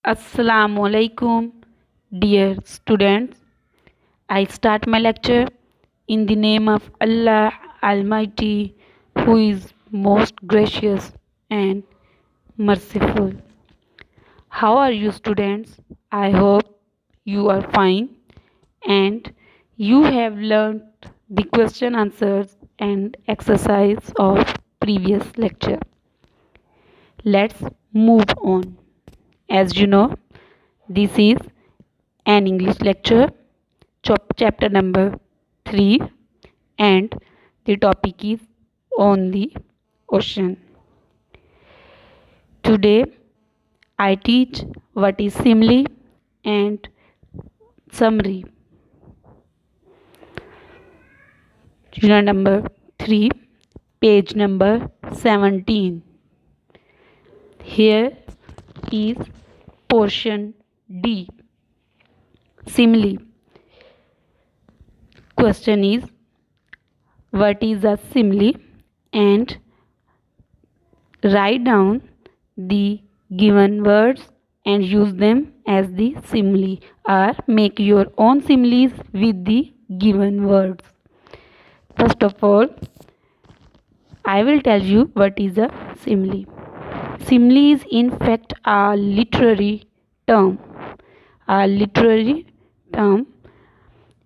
Assalamualaikum, dear students. I start my lecture in the name of Allah Almighty, who is most gracious and merciful. How are you, students? I hope you are fine and you have learned the question answers and exercise of previous lecture. Let's move on. As you know, this is an English lecture, chapter number 3, and the topic is on the ocean. Today, I teach what is simile and summary. Unit number 3, page number 17. Here is portion D. Simile. Question is, what is a simile, and write down the given words and use them as the simile, or make your own similes with the given words. First of all, I will tell you what is a simile. Simile is in fact a literary term.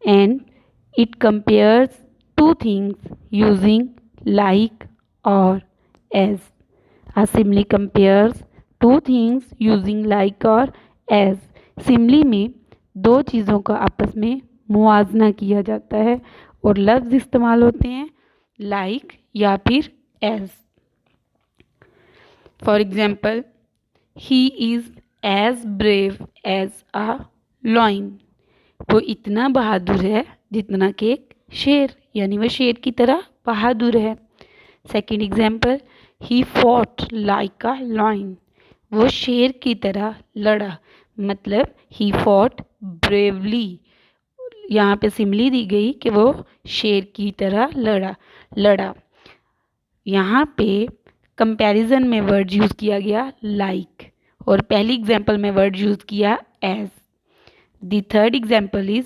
And it compares two things using like or as. A simile compares two things using like और as. Simli में दो चीज़ों का आपस में मुआवजा किया जाता है और लफ्ज़ इस्तेमाल होते हैं like या फिर as. For example, he is as brave as a lion. वो इतना बहादुर है जितना कि एक शेर, यानी वह शेर की तरह बहादुर है. Second example, he fought like a lion. वो शेर की तरह लड़ा, मतलब ही फॉट ब्रेवली. यहाँ पे सिमली दी गई कि वो शेर की तरह लड़ा. यहाँ पे कंपैरिजन में वर्ड यूज़ किया गया लाइक और पहली एग्जाम्पल में वर्ड यूज़ किया as. The third example is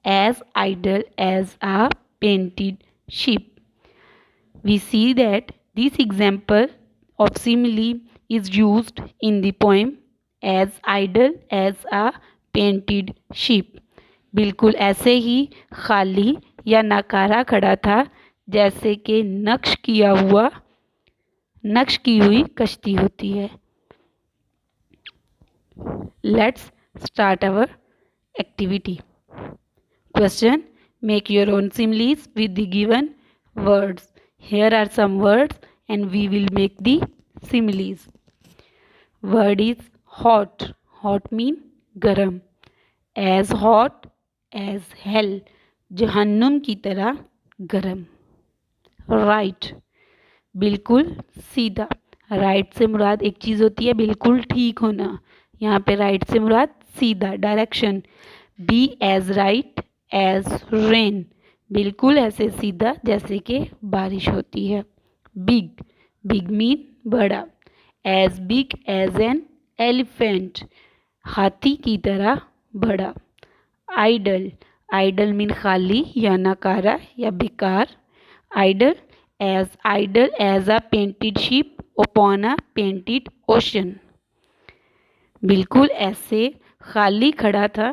as idle as a painted ship. We see that this example of simile is used in the poem as idle as a painted ship. बिल्कुल ऐसे ही खाली या नकारा खड़ा था जैसे कि नक्श की हुई कश्ती होती है. Let's start our activity. Question: make your own similes with the given words. Here are some words and we will make the similes. Word is hot. Hot mean garam. As hot as hell. जहन्नुम की तरह गरम. Right. बिल्कुल सीधा. Right से मुराद एक चीज़ होती है बिल्कुल ठीक होना. यहाँ पे राइट से मुराद सीधा, direction. Be as right as rain. बिल्कुल ऐसे सीधा जैसे कि बारिश होती है. बिग. बिग मीन बड़ा. As big as an elephant. हाथी की तरह बड़ा. आइडल. आइडल मीन खाली या नकारा या बेकार. Idle as a painted ship upon a painted ocean. बिल्कुल ऐसे खाली खड़ा था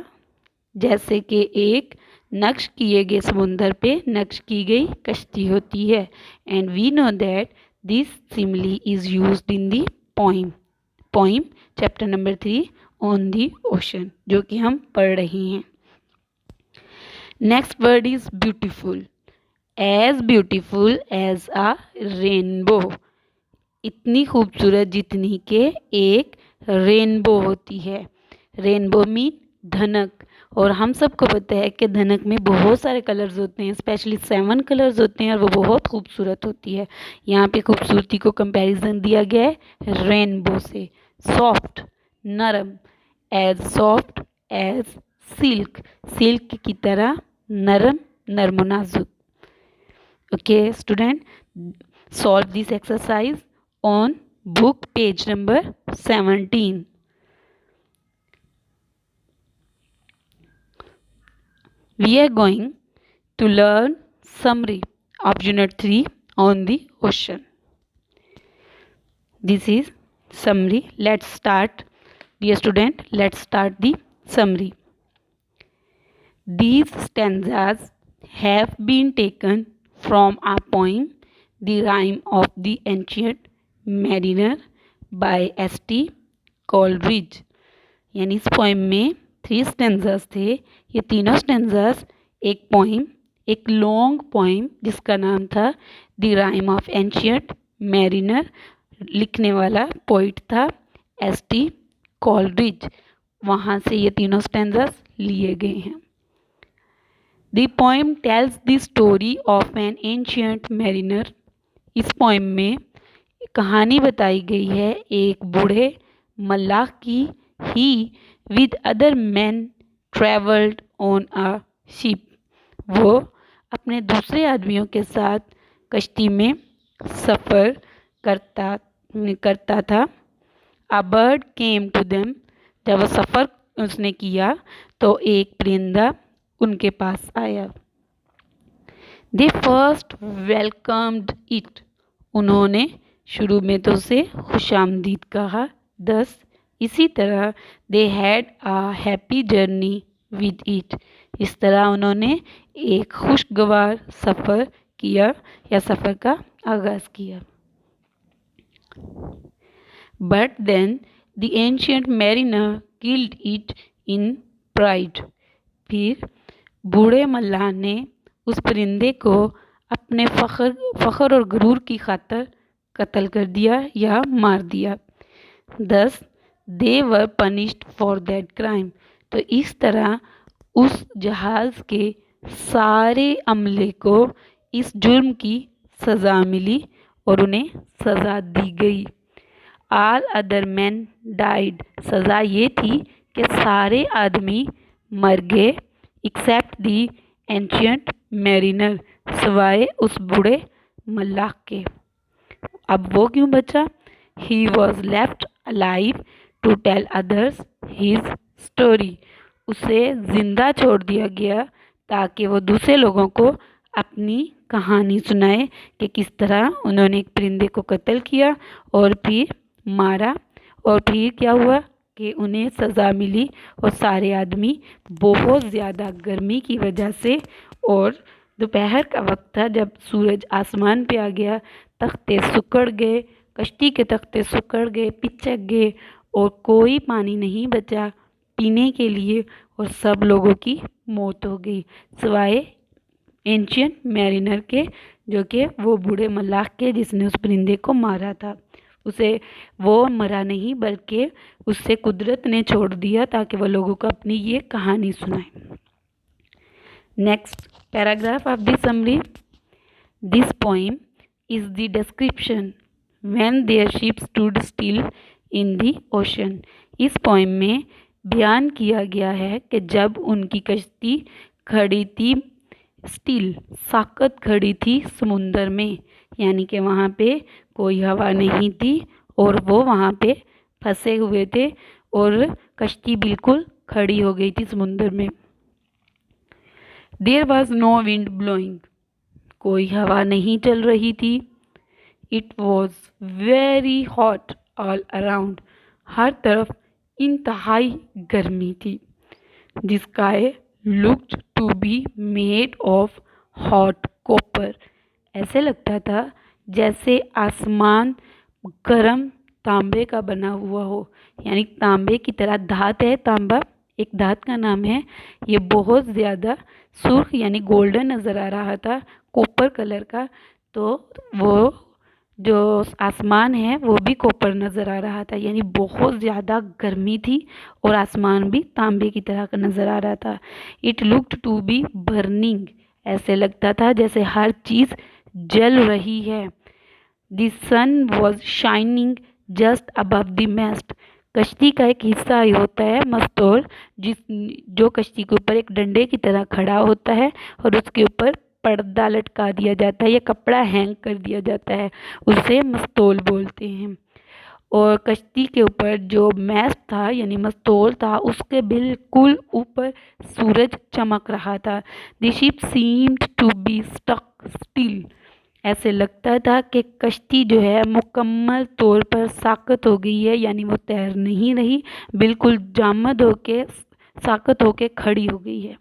जैसे कि एक नक्श किए गए समुंदर पे नक्श की गई कश्ती होती है. And we know that this simile is used in the poem chapter number 3 on the ocean, जो कि हम पढ़ रहे हैं. Next word is beautiful. As beautiful as a rainbow. इतनी खूबसूरत जितनी के एक रेनबो होती है. रेनबो मीन धनक. और हम सबको पता है कि धनक में बहुत सारे कलर्स होते हैं, स्पेशली 7 कलर्स होते हैं और वो बहुत खूबसूरत होती है. यहाँ पे खूबसूरती को कंपैरिजन दिया गया है रेनबो से. सॉफ्ट नरम. As soft as silk. Silk की तरह नरम, नर्म नाजुक. Okay, student, solve this exercise on book page number 17. We are going to learn summary of Unit 3 on the ocean. This is summary. Let's start. Dear student, let's start the summary. These stanzas have been taken from a poem, The Rime of the Ancient Mariner by S.T. Coleridge. यानी इस poem में 3 स्टेंजर्स थे. ये तीनों स्टेंजर्स एक poem, एक long poem जिसका नाम था the rhyme of ancient mariner, लिखने वाला पोइट था एस.टी. कॉलरिज. वहाँ से ये तीनों स्टेंजर्स लिए गए हैं. The poem tells the story of an ancient mariner. इस पोइम में कहानी बताई गई है एक बूढ़े मल्लाह की. He with other men traveled on a ship. वो अपने दूसरे आदमियों के साथ कश्ती में सफ़र करता था. A bird came to them. जब वो सफ़र उसने किया तो एक परिंदा उनके पास आया. They first welcomed it. उन्होंने शुरू में तो उसे खुशामदीद कहा. Thus इसी तरह they had a happy journey with it. इस तरह उन्होंने एक खुशगवार सफ़र किया या सफ़र का आगाज़ किया. But then the ancient mariner killed it in pride. फिर बूढ़े मल्लाह ने उस परिंदे को अपने फ़ख्र और गुरूर की खातर कत्ल कर दिया या मार दिया. दस दे were punished for that crime. तो इस तरह उस जहाज़ के सारे अमले को इस जुर्म की सज़ा मिली और उन्हें सज़ा दी गई. All other man died. सज़ा ये थी कि सारे आदमी मर गए एक्सेप्ट दी एंशियंट मैरिनर, सिवाय उस बूढ़े मल्लाह के. अब वो क्यों बचा? He was left alive to tell others his story. उसे ज़िंदा छोड़ दिया गया ताकि वो दूसरे लोगों को अपनी कहानी सुनाए कि किस तरह उन्होंने एक परिंदे को कत्ल किया और फिर मारा और फिर क्या हुआ कि उन्हें सज़ा मिली. और सारे आदमी बहुत ज़्यादा गर्मी की वजह से और दोपहर का वक्त था जब सूरज आसमान पे आ गया, तख्ते सुकड़ गए, कश्ती के तख्ते सुकड़ गए, पिचक गए और कोई पानी नहीं बचा पीने के लिए और सब लोगों की मौत हो गई सिवाय एंशियंट मैरिनर के, जो कि वो बूढ़े मल्लाह के जिसने उस परिंदे को मारा था. उसे वो मरा नहीं बल्कि उससे कुदरत ने छोड़ दिया ताकि वो लोगों को अपनी ये कहानी सुनाए. Next paragraph of the summary. This poem is the description when their ship stood still in the ocean. इस पोइम में बयान किया गया है कि जब उनकी कश्ती खड़ी थी, स्टिल साकत खड़ी थी समुंदर में, यानी कि वहाँ पे कोई हवा नहीं थी और वो वहाँ पे फंसे हुए थे और कश्ती बिल्कुल खड़ी हो गई थी समुंदर में. There was no wind blowing. कोई हवा नहीं चल रही थी. It was very hot all around. हर तरफ इंतहाई गर्मी थी. The sky looked to be made of hot copper. ऐसे लगता था जैसे आसमान गर्म तांबे का बना हुआ हो, यानी तांबे की तरह. धात है, तांबा एक धात का नाम है. ये बहुत ज़्यादा सुर्ख यानी गोल्डन नज़र आ रहा था, कॉपर कलर का. तो वो जो आसमान है वो भी कॉपर नज़र आ रहा था, यानी बहुत ज़्यादा गर्मी थी और आसमान भी तांबे की तरह का नज़र आ रहा था. It looked to be burning. ऐसे लगता था जैसे हर चीज़ जल रही है. The sun was shining just above the mast. कश्ती का एक हिस्सा होता है मस्तोल, जो कश्ती के ऊपर एक डंडे की तरह खड़ा होता है और उसके ऊपर पर्दा लटका दिया जाता है या कपड़ा हैंग कर दिया जाता है, उसे मस्तोल बोलते हैं. और कश्ती के ऊपर जो मैस्ट था यानी मस्तोल था उसके बिल्कुल ऊपर सूरज चमक रहा था। The ship seemed to be stuck still. ऐसे लगता था कि कश्ती जो है मुकम्मल तौर पर साकत हो गई है, यानी वो तैर नहीं रही, बिल्कुल जामद होके साकत होके खड़ी हो गई है।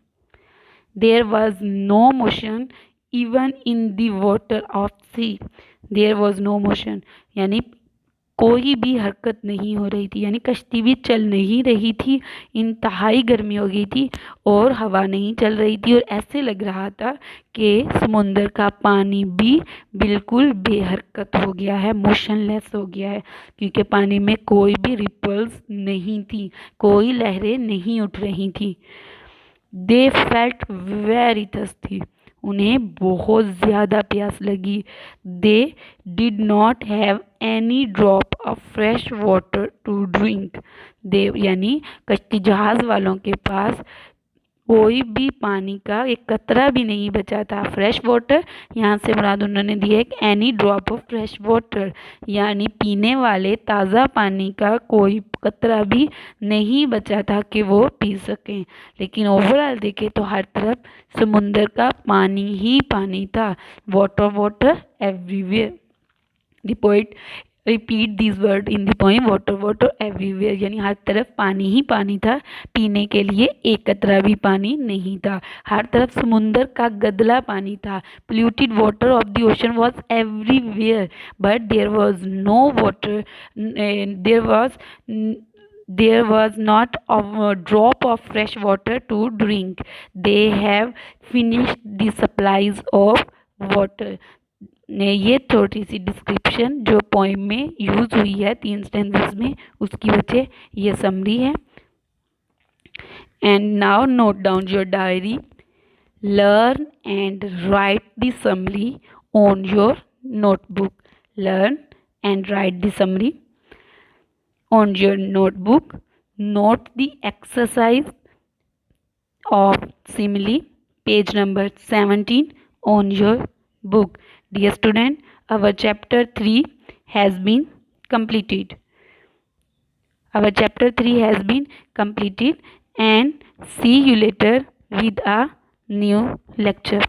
There was no motion even in the water of sea. There was no motion यानी कोई भी हरकत नहीं हो रही थी, यानी कश्ती भी चल नहीं रही थी। इंतहाई गर्मी हो गई थी और हवा नहीं चल रही थी और ऐसे लग रहा था कि समुंदर का पानी भी बिल्कुल बेहरकत हो गया है, मोशनलेस हो गया है, क्योंकि पानी में कोई भी रिपल्स नहीं थी, कोई लहरें नहीं उठ रही थी। They felt very thirsty. उन्हें बहुत ज़्यादा प्यास लगी। They did not have any drop of fresh water to drink. They यानी कश्ती जहाज़ वालों के पास कोई भी पानी का एक कतरा भी नहीं बचा था। फ्रेश वाटर यहाँ से मुराद उन्होंने दिया है any drop of fresh water, यानी पीने वाले ताज़ा पानी का कोई कतरा भी नहीं बचा था कि वो पी सकें। लेकिन ओवरऑल देखें तो हर तरफ समुंदर का पानी ही पानी था। Water water everywhere. The poet repeat this word in the poem water water everywhere, यानी हर तरफ पानी ही पानी था, पीने के लिए एक कतरा भी पानी नहीं था। हर तरफ समुंदर का गदला पानी था। Polluted water of the ocean was everywhere but there was no water, there was not a drop of fresh water to drink. They have finished the supplies of water. ने ये छोटी सी डिस्क्रिप्शन जो पोइम में use हुई है 3 स्टेंजेस में, उसकी वजह ये समरी है। And now note down your diary, learn and right the summary on your notebook. Learn and right the summary on your notebook. Note the exercise of simile, page number 17 on your book. Dear student, our chapter 3 has been completed. Our chapter 3 has been completed and see you later with a new lecture.